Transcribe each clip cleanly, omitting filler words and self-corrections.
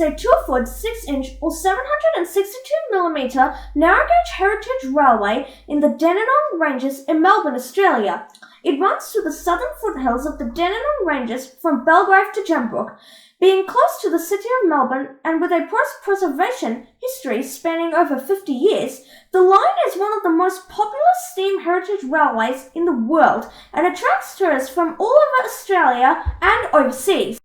a 2-foot 6-inch or 762mm narrow-gauge heritage railway in the Dandenong Ranges in Melbourne, Australia. It runs through the southern foothills of the Dandenong Ranges from Belgrave to Gembrook. Being close to the city of Melbourne and with a preservation history spanning over 50 years, the line is one of the most popular steam heritage railways in the world and attracts tourists from all over Australia and overseas.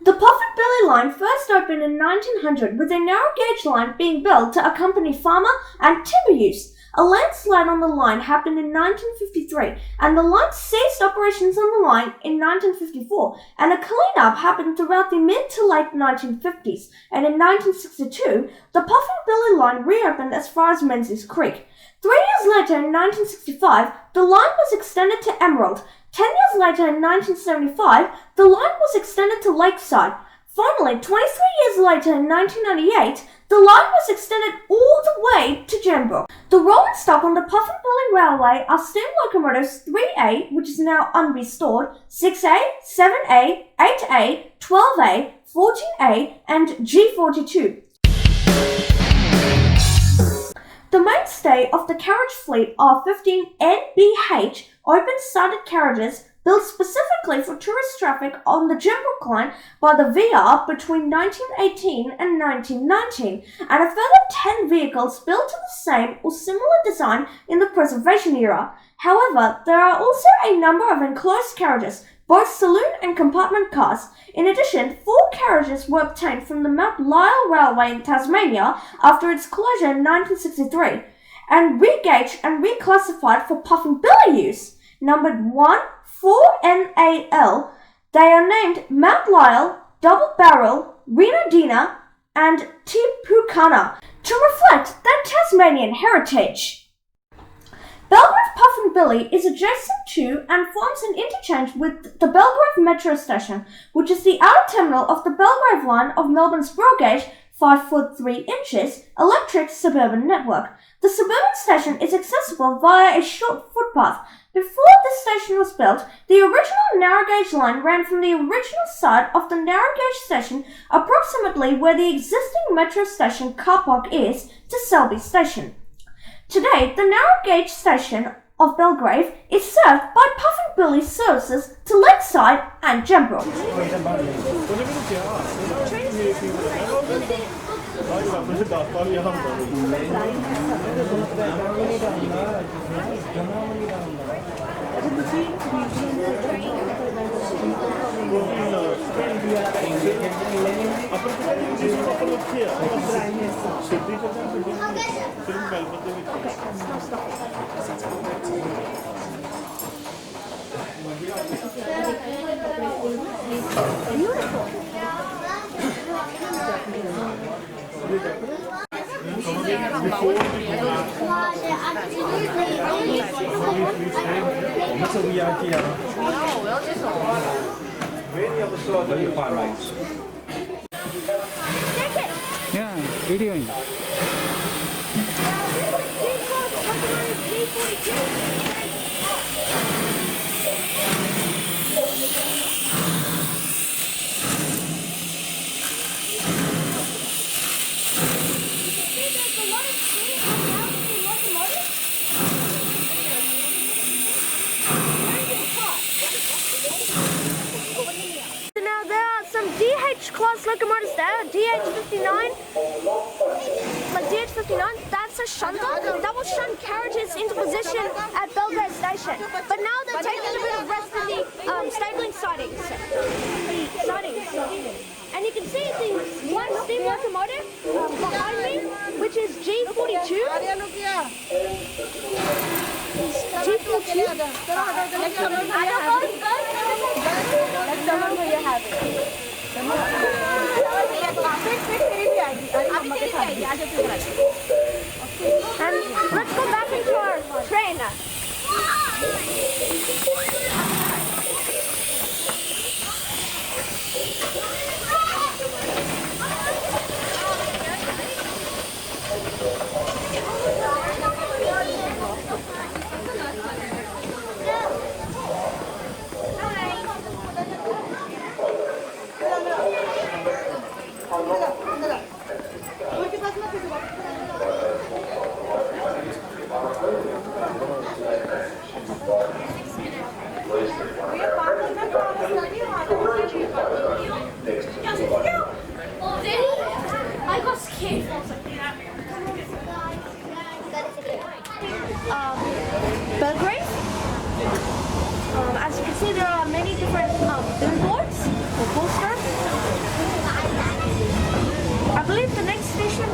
The Puffin-Billy line first opened in 1900 with a narrow-gauge line being built to accompany farmer and timber use. A landslide on the line happened in 1953 and the line ceased operations on the line in 1954, and a clean-up happened throughout the mid to late 1950s, and in 1962 the Puffin-Billy line reopened as far as Menzies Creek. 3 years later in 1965 the line was extended to Emerald. 10 years later in 1975 the line was extended to Lakeside. Finally, 23 years later in 1998, the line was extended all the way to Gembrook. The rolling stock on the Puffin-Billy Railway are steam locomotives 3A, which is now unrestored, 6A, 7A, 8A, 12A, 14A, and G42. The mainstay of the carriage fleet are 15 NBH open-sided carriages built specifically for tourist traffic on the Gembrook line by the VR between 1918 and 1919, and a further 10 vehicles built to the same or similar design in the preservation era. However, there are also a number of enclosed carriages, both saloon and compartment cars. In addition, 4 carriages were obtained from the Mount Lyell Railway in Tasmania after its closure in 1963, and re-gauged and reclassified for Puffin-Billy use. Numbered 1, 4NAL, they are named Mount Lyell, Double Barrel, Renadina, and Tipukana to reflect their Tasmanian heritage. Belgrave Puffin-Billy is adjacent to and forms an interchange with the Belgrave Metro Station, which is the outer terminal of the Belgrave line of Melbourne's broad-gauge 5 foot 3 inches electric suburban network. The suburban station is accessible via a short footpath. Before this station was built, the original narrow-gauge line ran from the original side of the narrow-gauge station, approximately where the existing metro station car park is, to Selby station. Today, the narrow-gauge station of Belgrave is served by Puffin-Billy services to Lakeside and Gembrook. Yeah, videoing. Now there are some DH class locomotives there, DH59. Like DH59, that's a shunter that will shunt carriages into position at Belgrave Station. But now they're taking a bit of rest in the stabling sidings. And you can see the one steam locomotive behind me, which is G42. And let's go back into our train.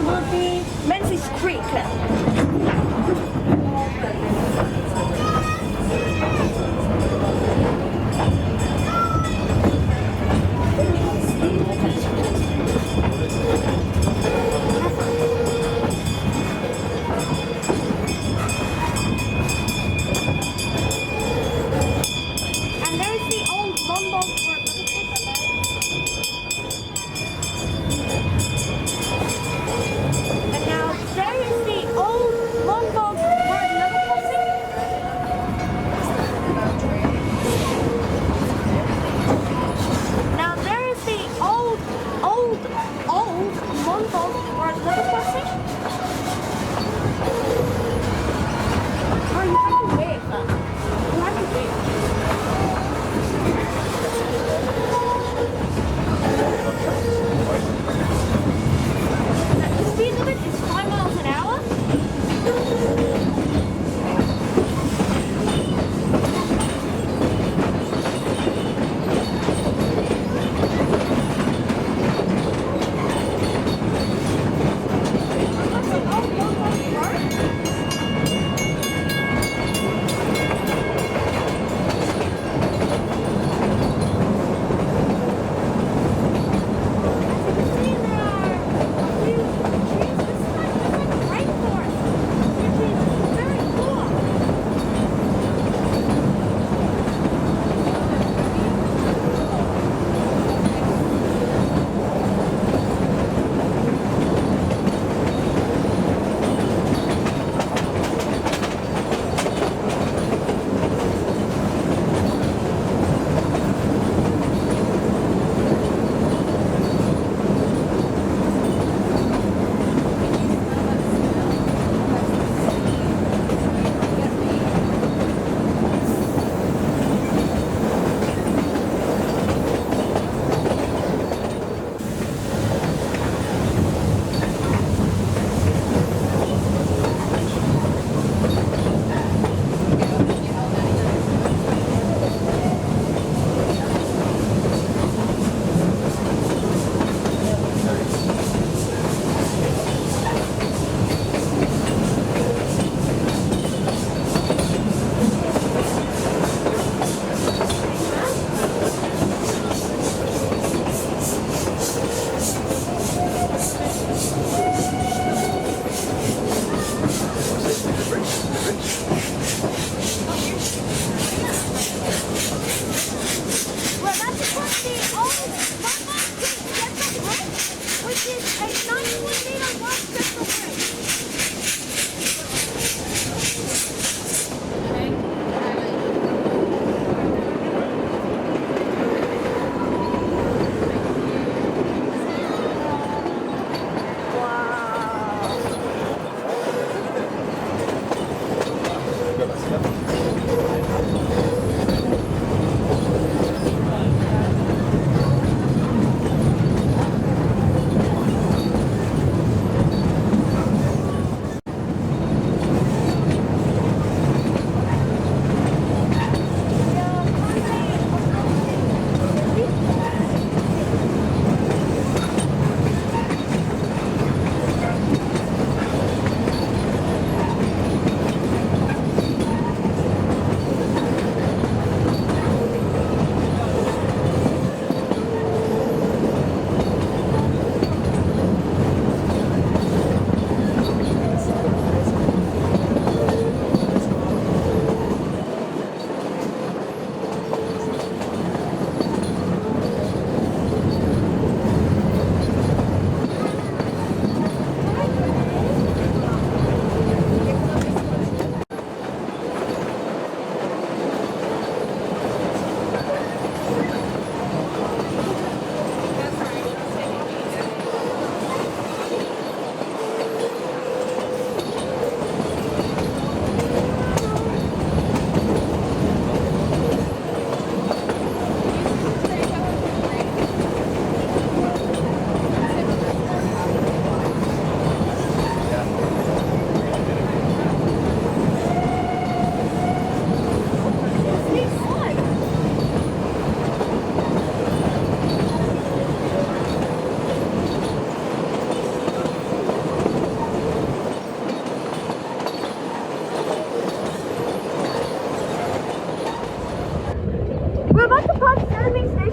will be Menzies Creek. And there is the old London Port. And now there is the old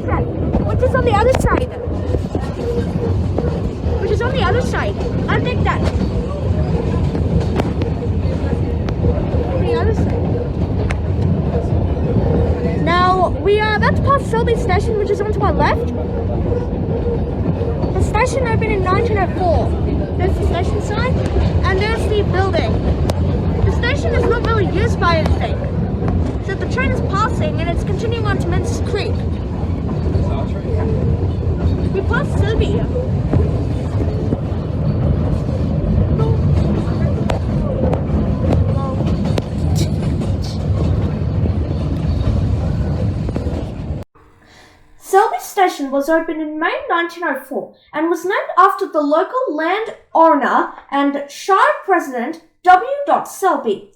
track, which is on the other side. Which is on the other side. I think that. On the other side. Now, we are about to pass Selby station, which is on to our left. The station opened in 1904. There's the station sign, and there's the building. The station is not really used by anything. So the train is passing, and it's continuing on to Menzies Creek. We passed Selby. Selby Station was opened in May 1904 and was named after the local land owner and Shire President W. Selby.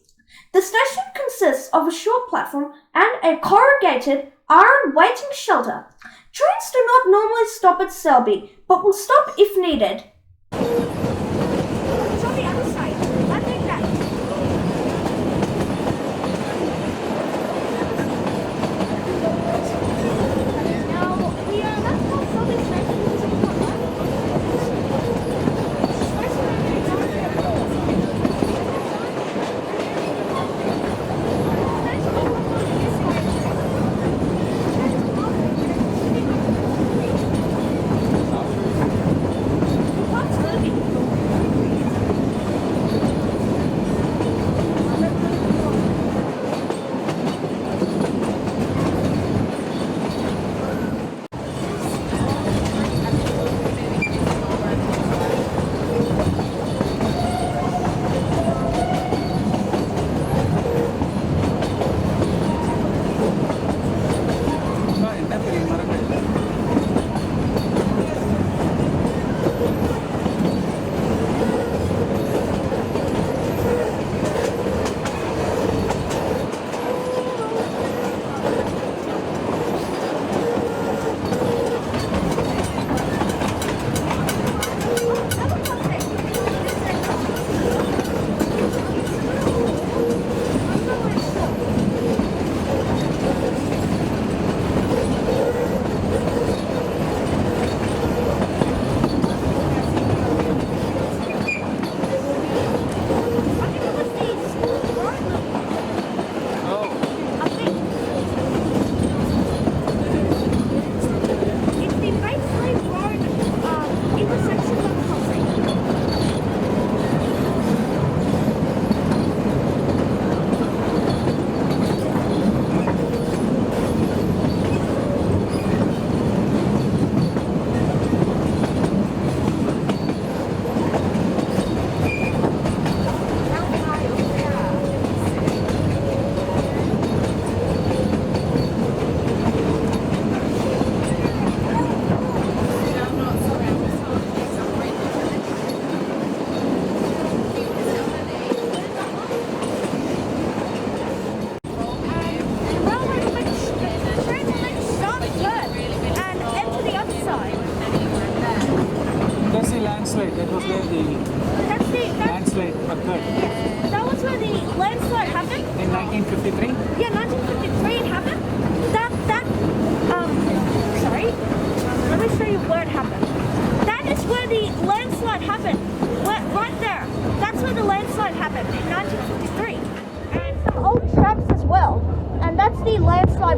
The station consists of a short platform and a corrugated iron waiting shelter. Trains do not normally stop at Selby, but will stop if needed. It's on the other side. I think that. Now, we are about to pass Selby Station.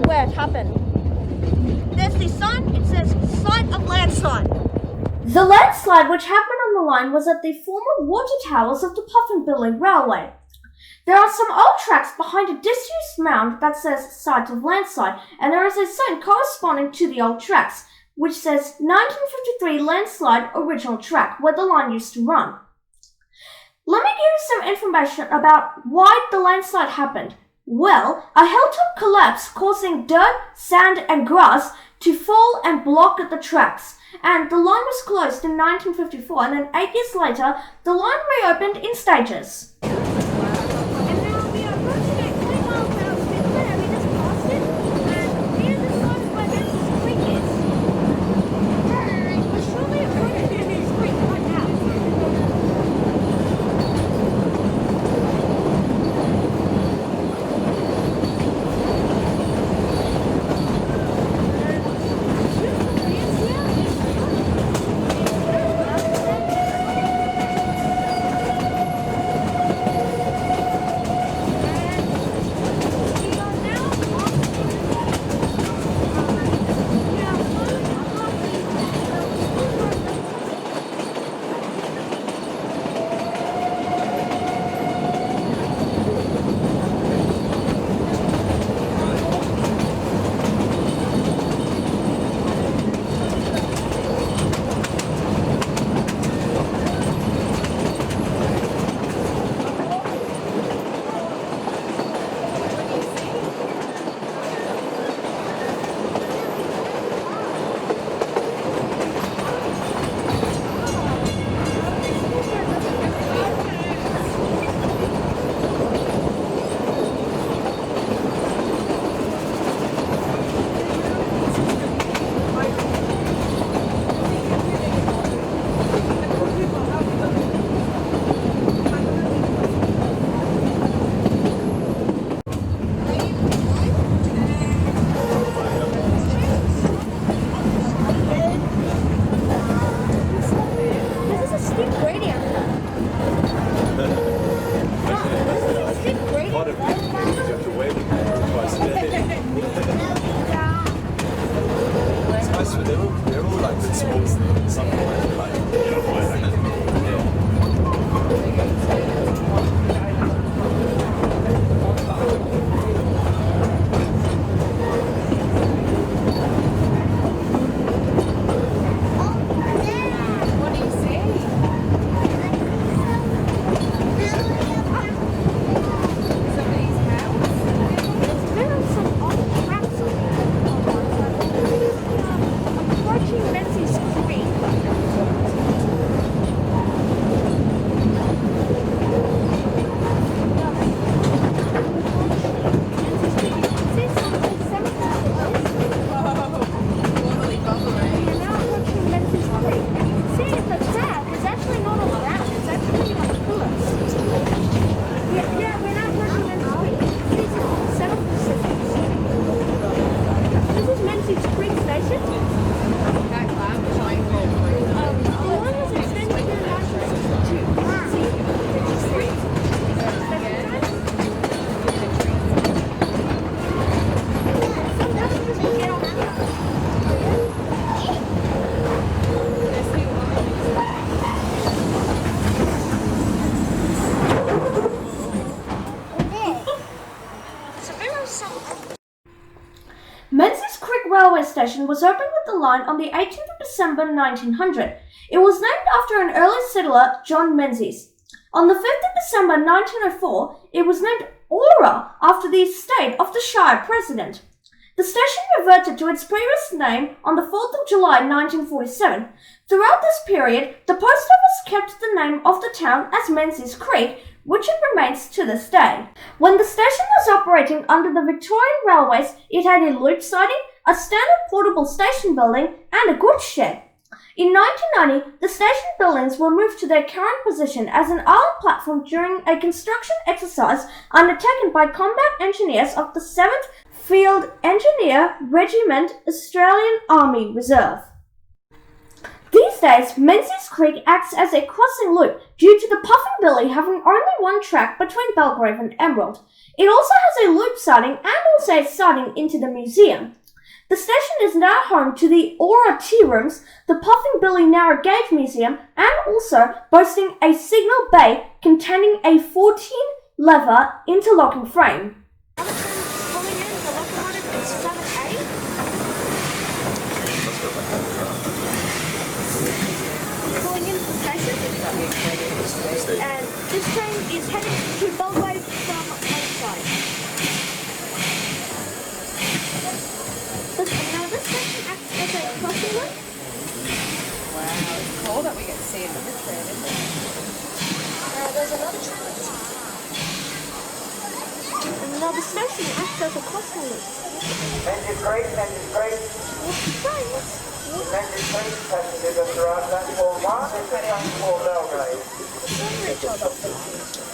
Where it happened. There's the sign, it says site of landslide. The landslide which happened on the line was at the former water towers of the Puffin Billy Railway. There are some old tracks behind a disused mound that says site of landslide, and there is a sign corresponding to the old tracks, which says 1953 landslide original track where the line used to run. Let me give you some information about why the landslide happened. Well, a hilltop collapsed causing dirt, sand and grass to fall and block the tracks, and the line was closed in 1954, and then 8 years later, the line reopened in stages. they're all like small, something like What do you see? Somebody's house? There are some old tracks on here. I'm approaching Menzies Creek. See something semi-close. Wobbly bobbly. We're now approaching Menzies Creek, and you can see that the crab is actually not on the ground, it's actually on pillars. Yeah, we're now approaching Menzies Creek. See some settled Pacifics. This is Menzies Creek Station. That cloud showing full blue. The line was extended in 1962. See, Menzies Creek. Some passengers will get on here. Menzies Creek Railway Station was opened with the line on the 18th of December 1900. It was named after an early settler, John Menzies. On the 5th of December 1904, it was named Aura after the estate of the Shire President. The station reverted to its previous name on the 4th of July 1947. Throughout this period, the post office kept the name of the town as Menzies Creek, which it remains to this day. When the station was operating under the Victorian Railways, it had a loop siding, a standard portable station building, and a goods shed. In 1990, the station buildings were moved to their current position as an island platform during a construction exercise undertaken by combat engineers of the 7th Field Engineer Regiment Australian Army Reserve. These days, Menzies Creek acts as a crossing loop due to the Puffin Billy having only one track between Belgrave and Emerald. It also has a loop siding and also a siding into the museum. The station is now home to the Aura Tea Rooms, the Puffin Billy Narrow Gauge Museum, and also boasting a signal bay containing a 14-lever interlocking frame. Pulling into the station, and this train is heading to Belgrave from Lakeside. Now this station acts as a crossing loop. Wow, it's cool that we get to see it in this train, isn't it? There's another train. And now the station acts as a crossing loop. Menzies Creek. What's the trains? Menzies Creek, passengers on the right platform 1 and platform Belgrave.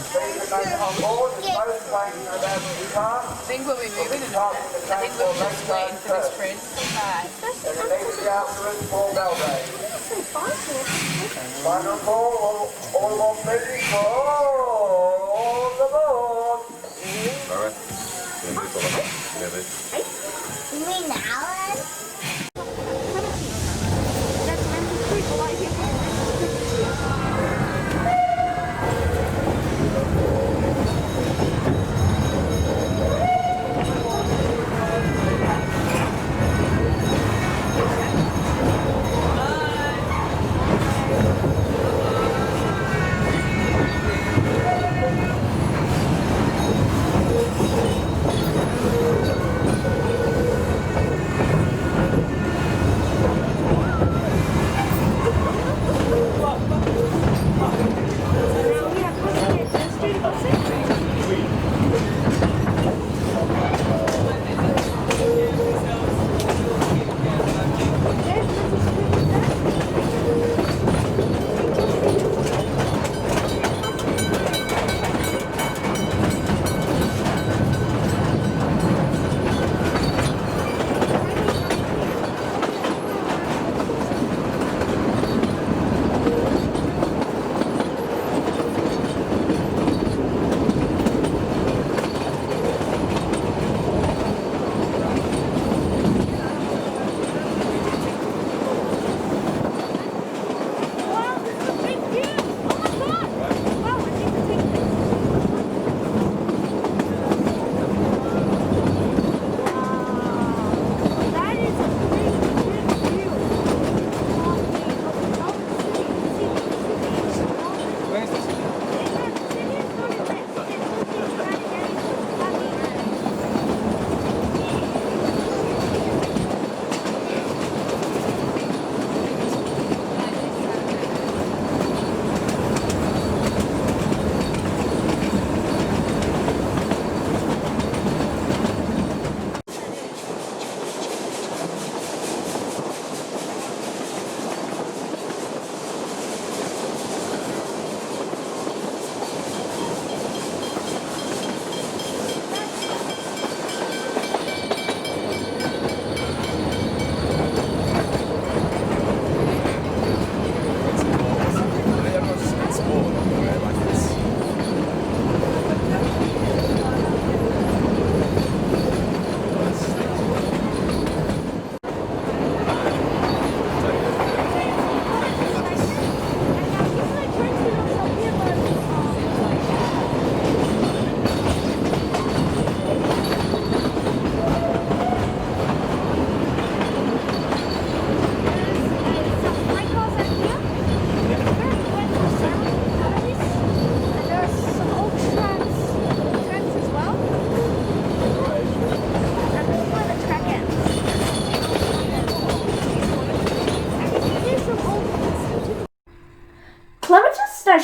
Please remain on board as most trains are about to depart. I think we'll be moving in a minute. I think we're just waiting for this train to come by. And immediately afterwards for Belgrave. Final call, all aboard Menzies for all aboard. Alright. That's Menzies Creek right here.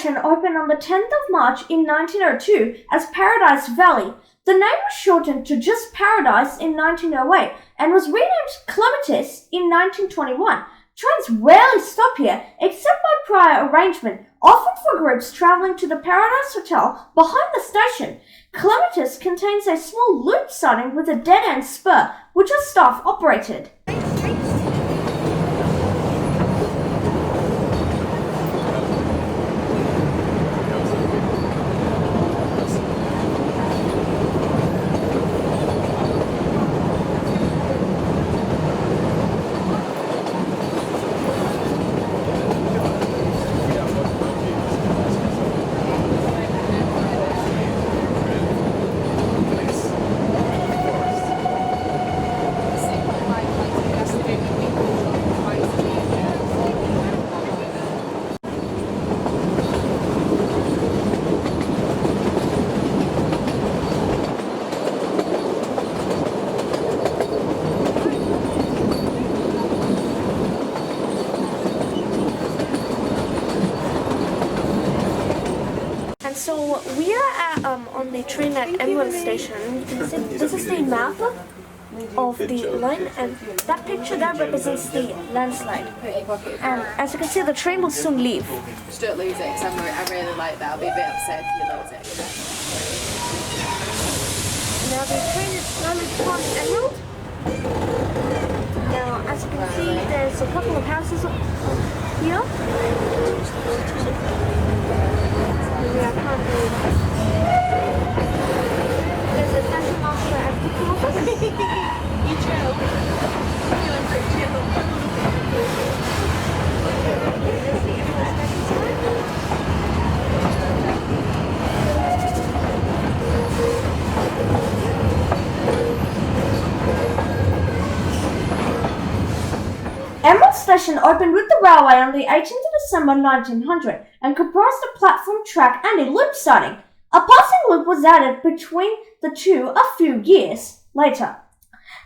station opened on the 10th of March in 1902 as Paradise Valley. The name was shortened to just Paradise in 1908 and was renamed Clematis in 1921. Trains rarely stop here except by prior arrangement, often for groups travelling to the Paradise Hotel behind the station. Clematis contains a small loop siding with a dead-end spur, which is staff-operated. So we are at, on the train at Melbourne station. You can see this is the map of the line, and that picture there represents the landslide. And as you can see, the train will soon leave. Just don't lose it, because I really like that. I'll be a bit upset if you lose it. Now the train is slowly past Emerald. Now, as you can see, there's a couple of houses here. We are currently. There's a station master at the office. You chill. Feeling pretty chill. There's the Emerald station sign. Emerald Station opened with the railway on the 18th of December 1900 and comprised a platform track and a loop siding. A passing loop was added between the two a few years later.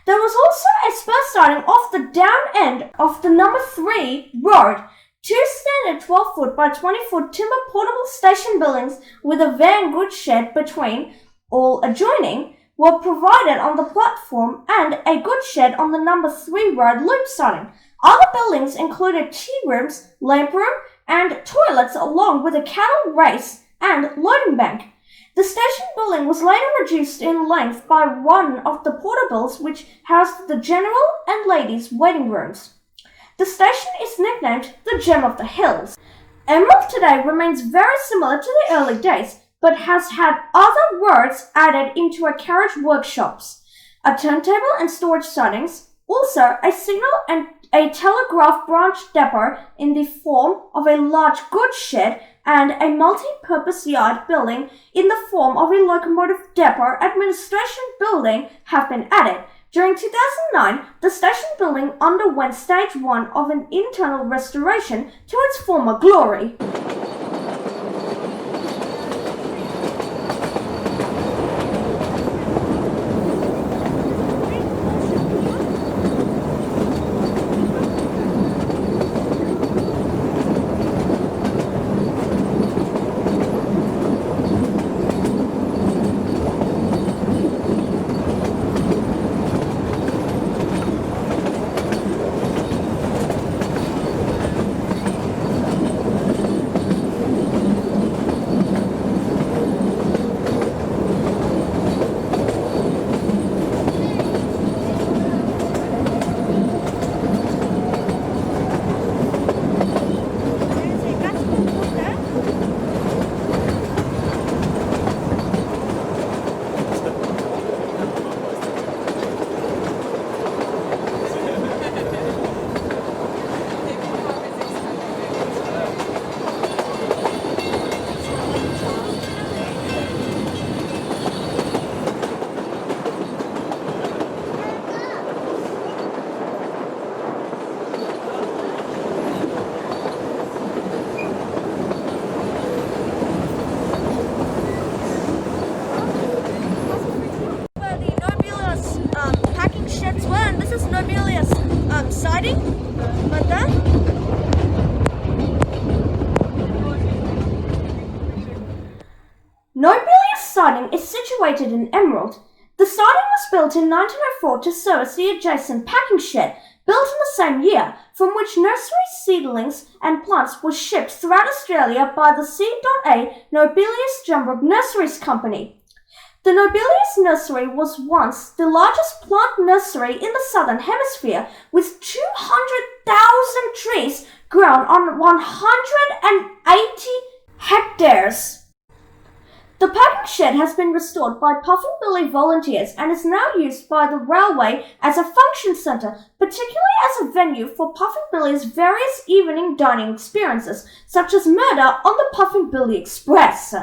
There was also a spur siding off the down end of the number 3 road. Two standard 12-foot by 20-foot timber portable station buildings with a van goods shed between, all adjoining, were provided on the platform and a goods shed on the number 3 road loop siding. Other buildings included tea rooms, lamp room, and toilets along with a cattle race and loading bank. The station building was later reduced in length by one of the portables which housed the general and ladies' waiting rooms. The station is nicknamed the Gem of the Hills. Emerald today remains very similar to the early days, but has had other words added into a carriage workshops, a turntable and storage sidings, also a signal and a telegraph branch depot in the form of a large goods shed and a multi-purpose yard building in the form of a locomotive depot administration building have been added. During 2009, the station building underwent stage 1 of an internal restoration to its former glory. Nobelius siding, but then siding is situated in Emerald. The siding was built in 1904 to service the adjacent packing shed, built in the same year, from which nursery seedlings and plants were shipped throughout Australia by the C.A. Nobelius Gembrook Nurseries Company. The Nobelius Nursery was once the largest plant nursery in the Southern Hemisphere, with 200,000 trees grown on 180 hectares. The packing shed has been restored by Puffin Billy volunteers and is now used by the railway as a function centre, particularly as a venue for Puffin Billy's various evening dining experiences, such as Murder on the Puffin Billy Express.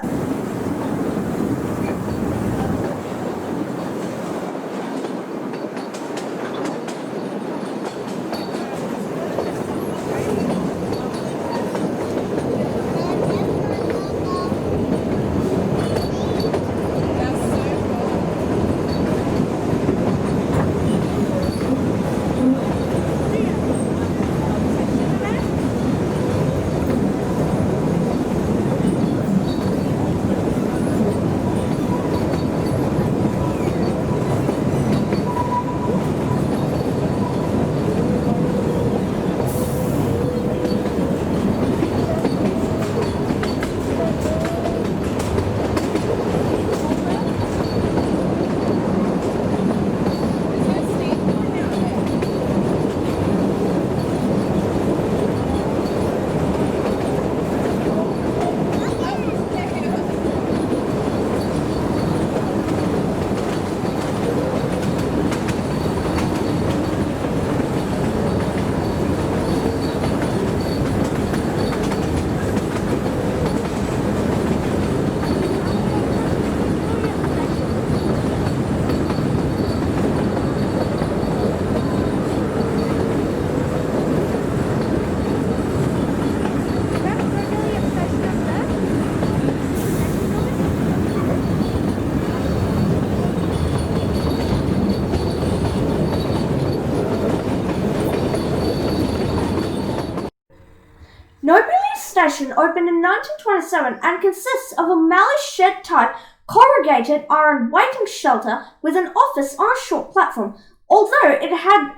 Nobelius Station opened in 1927 and consists of a mallee shed-type corrugated iron waiting shelter with an office on a short platform. Although it had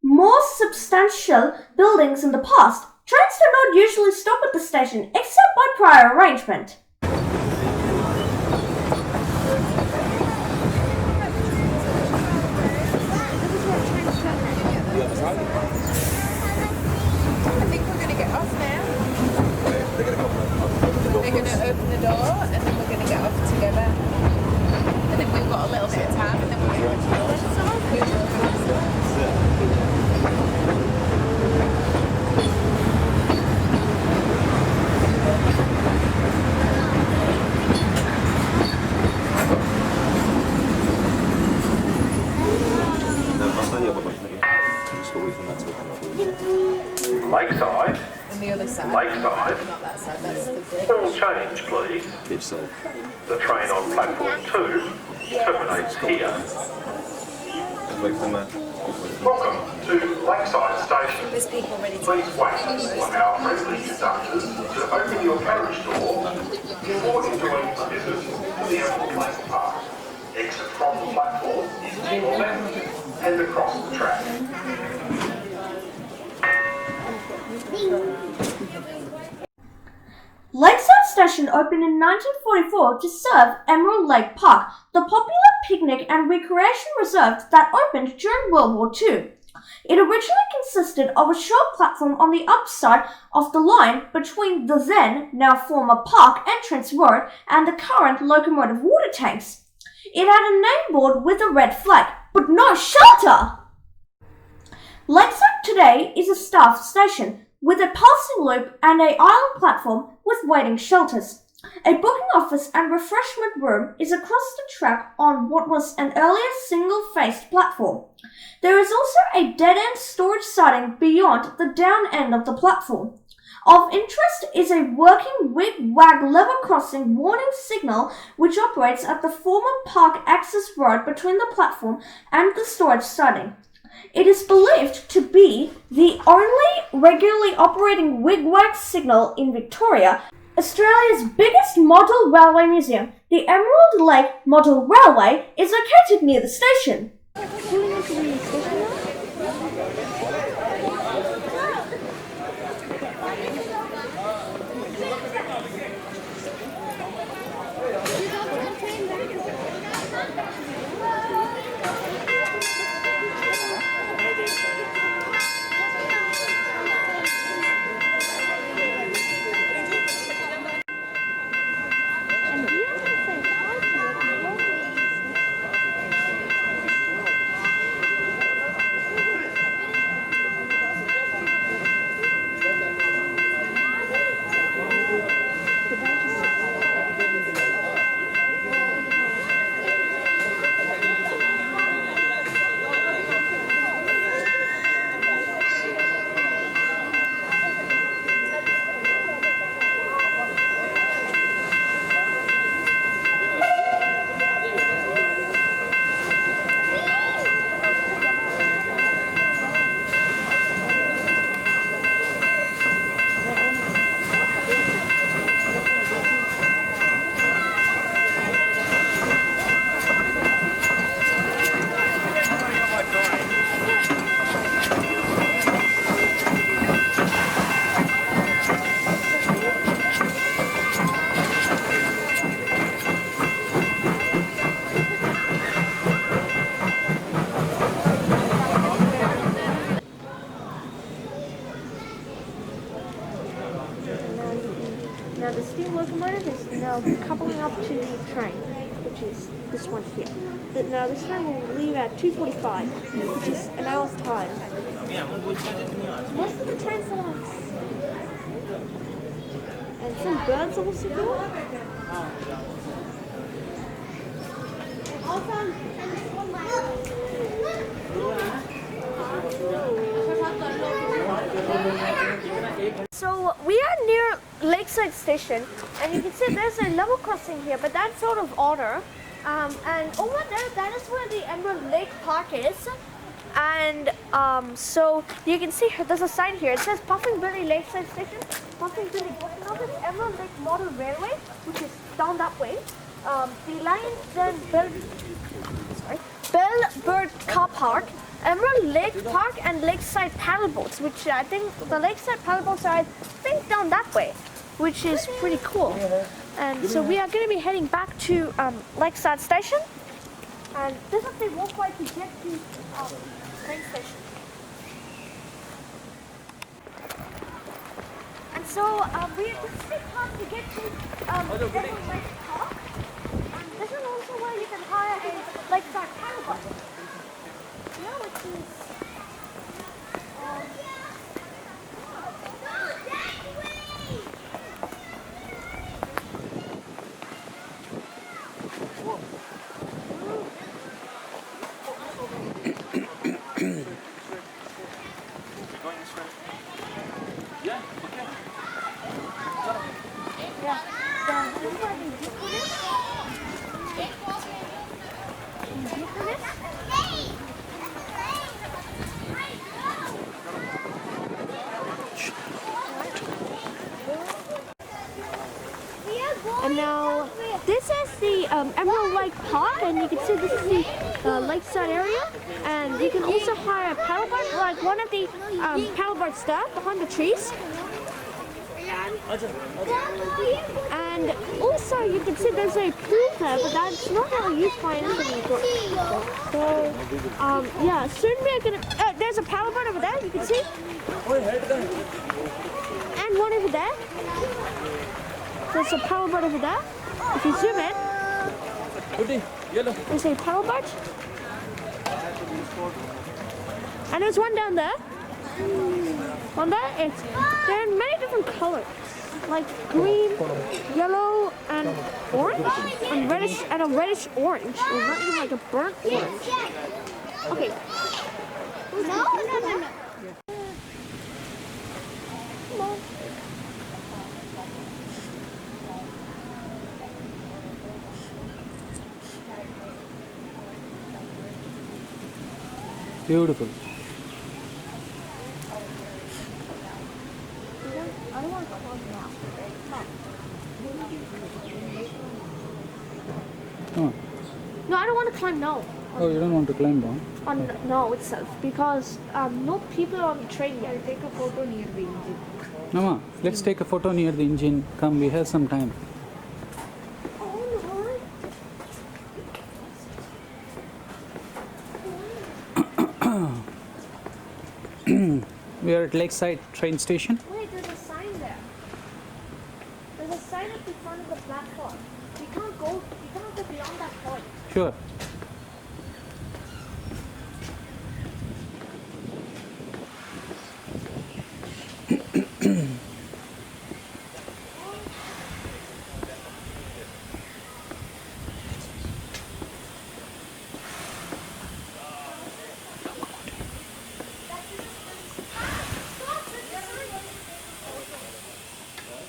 more substantial buildings in the past, trains do not usually stop at the station except by prior arrangement. I think we're going to get off now. They're going to open the door and then we're going to get off together. And then we've got a little bit of time and then we're going to Lakeside. on the other side. Lakeside. Not that side, that's the bridge. All change, please. If so. The train on platform 2 terminates here. Welcome to Lakeside Station. There's people ready to Please wait for our friendly conductors to open your carriage door before enjoying a visit to the Emerald Lake Park. Exit from the platform is to your left and across the track. Lakeside Station opened in 1944 to serve Emerald Lake Park, the popular picnic and recreation reserve that opened during World War II. It originally consisted of a short platform on the upside of the line between the then, now former Park Entrance Road and the current locomotive water tanks. It had a name board with a red flag, but no shelter! Lakeside today is a staffed station, with a passing loop and an island platform with waiting shelters. A booking office and refreshment room is across the track on what was an earlier single-faced platform. There is also a dead-end storage siding beyond the down end of the platform. Of interest is a working wig-wag level crossing warning signal which operates at the former Park access road between the platform and the storage siding. It is believed to be the only regularly operating wig-wag signal in Victoria Australia's biggest model railway museum, the Emerald Lake Model Railway, is located near the station. Now the steam locomotive is now coupling up to the train, which is this one here. Now this train will leave at 2:45, which is an hour's time. Most of the trains are like... And some birds also go. So we are near Lakeside station, and you can see there's a level crossing here, but that's sort of order. And over there, that is where the Emerald Lake Park is. And so you can see here, there's a sign here. It says Puffing Billy Lakeside Station, Puffing Billy Booking Office, Emerald Lake Model Railway, which is down that way. The Lions and Bellbird Car Park, Emerald Lake Park, and Lakeside Paddle Boats, which I think the Lakeside Paddle Boats are, I think, down that way, which is pretty cool. And so we are going to be heading back to Lakeside Station, and this is the walkway to get to train station. And so we have to stick hard to get to Emerald Lake Park. And this is also where you can hire a Lakeside Paddle Boat. Yeah, which is and now this is the Emerald Lake Park, and you can see this is the lakeside area, and you can also hire a paddleboat, like one of the paddleboats there behind the trees. And also you can see there's a pool there, but that's not really used by anybody. So yeah, soon we're gonna there's a paddleboat over there, you can see, and one over there. There's a paddleboat over there. If you zoom in, there's a paddleboat, and there's one down there. On there, they're in many different colors, like green, yellow, and orange, and reddish, and a reddish orange. Or not even like a burnt orange. Okay. No. Come on. Beautiful. I don't want to close now. Come on. Oh. No, I don't want to climb now. Oh, you don't want to climb down? On no itself, because no people on the train yet. Take a photo near the engine. Mama, let's take a photo near the engine. Come, we have some time. We are at Lakeside train station. Wait, there's a sign there. There's a sign at the front of the platform. You can't go beyond that point. Sure.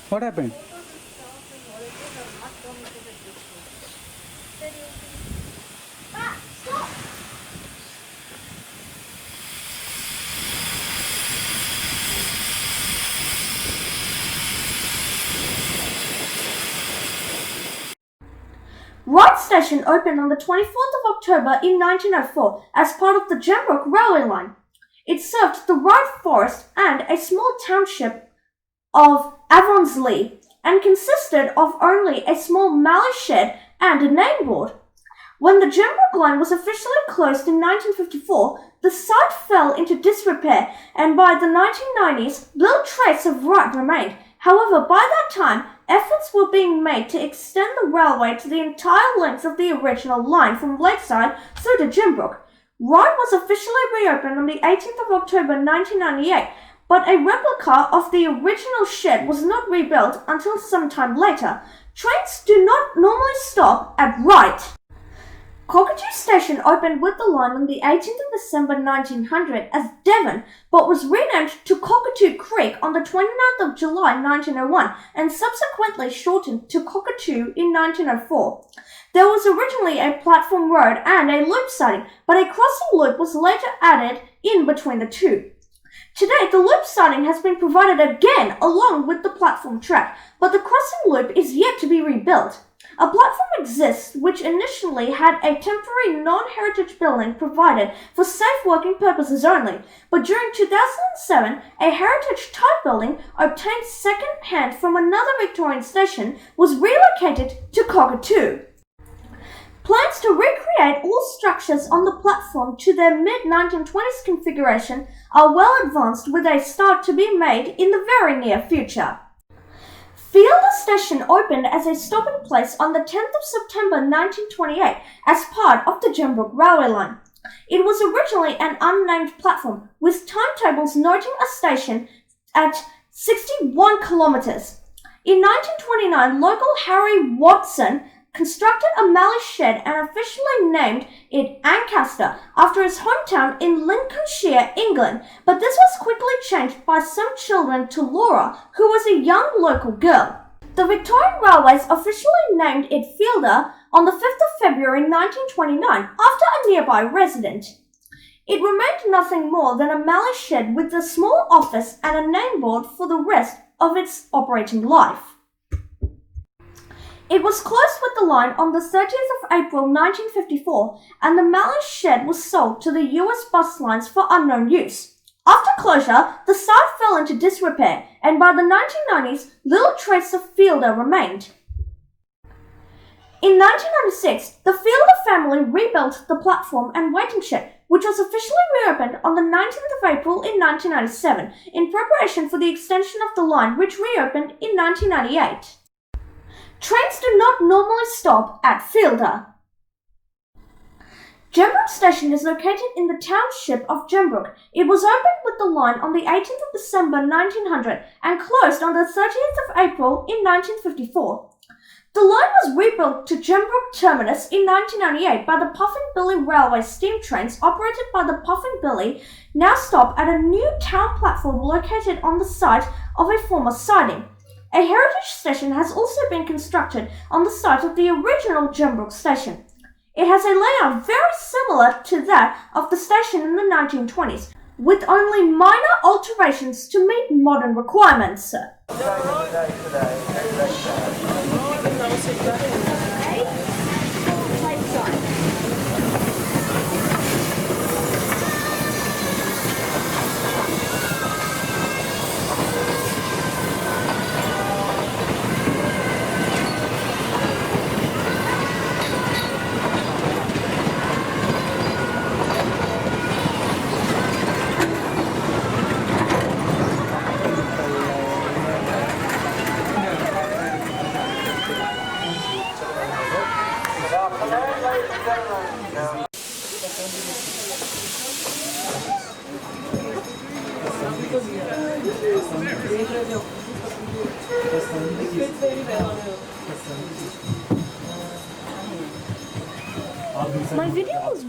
What happened? Wright Station opened on the 24th of October in 1904 as part of the Gembrook railway line. It served the Wright Forest and a small township of Avonsley and consisted of only a small mallee shed and a name board. When the Gembrook line was officially closed in 1954, the site fell into disrepair, and by the 1990s, little trace of Wright remained. However, by that time, efforts were being made to extend the railway to the entire length of the original line from Lakeside through to Gembrook. Wright was officially reopened on the 18th of October 1998, but a replica of the original shed was not rebuilt until some time later. Trains do not normally stop at Wright. Cockatoo Station opened with the line on the 18th of December 1900 as Devon, but was renamed to Cockatoo Creek on the 29th of July 1901 and subsequently shortened to Cockatoo in 1904. There was originally a platform road and a loop siding, but a crossing loop was later added in between the two. Today, the loop siding has been provided again along with the platform track, but the crossing loop is yet to be rebuilt. A platform exists which initially had a temporary non-heritage building provided for safe working purposes only, but during 2007, a heritage-type building obtained second-hand from another Victorian station was relocated to Cockatoo. Plans to recreate all structures on the platform to their mid-1920s configuration are well advanced, with a start to be made in the very near future. Fielder Station opened as a stopping place on the 10th of September 1928 as part of the Gembrook railway line. It was originally an unnamed platform, with timetables noting a station at 61 kilometres. In 1929, local Harry Watson constructed a mallee shed and officially named it Ancaster after his hometown in Lincolnshire, England, but this was quickly changed by some children to Laura, who was a young local girl. The Victorian Railways officially named it Fielder on the 5th of February 1929 after a nearby resident. It remained nothing more than a mallee shed with a small office and a name board for the rest of its operating life. It was closed with the line on the 30th of April 1954, and the mallee shed was sold to the US bus lines for unknown use. After closure, the site fell into disrepair, and by the 1990s, little trace of Fielder remained. In 1996, the Fielder family rebuilt the platform and waiting shed, which was officially reopened on the 19th of April in 1997, in preparation for the extension of the line, which reopened in 1998. Trains do not normally stop at Fielder. Gembrook Station is located in the township of Gembrook. It was opened with the line on the 18th of December 1900 and closed on the 30th of April in 1954. The line was rebuilt to Gembrook Terminus in 1998 by the Puffin Billy Railway steam trains operated by the Puffin Billy now stop at a new town platform located on the site of a former siding. A heritage station has also been constructed on the site of the original Gembrook station. It has a layout very similar to that of the station in the 1920s, with only minor alterations to meet modern requirements. My video was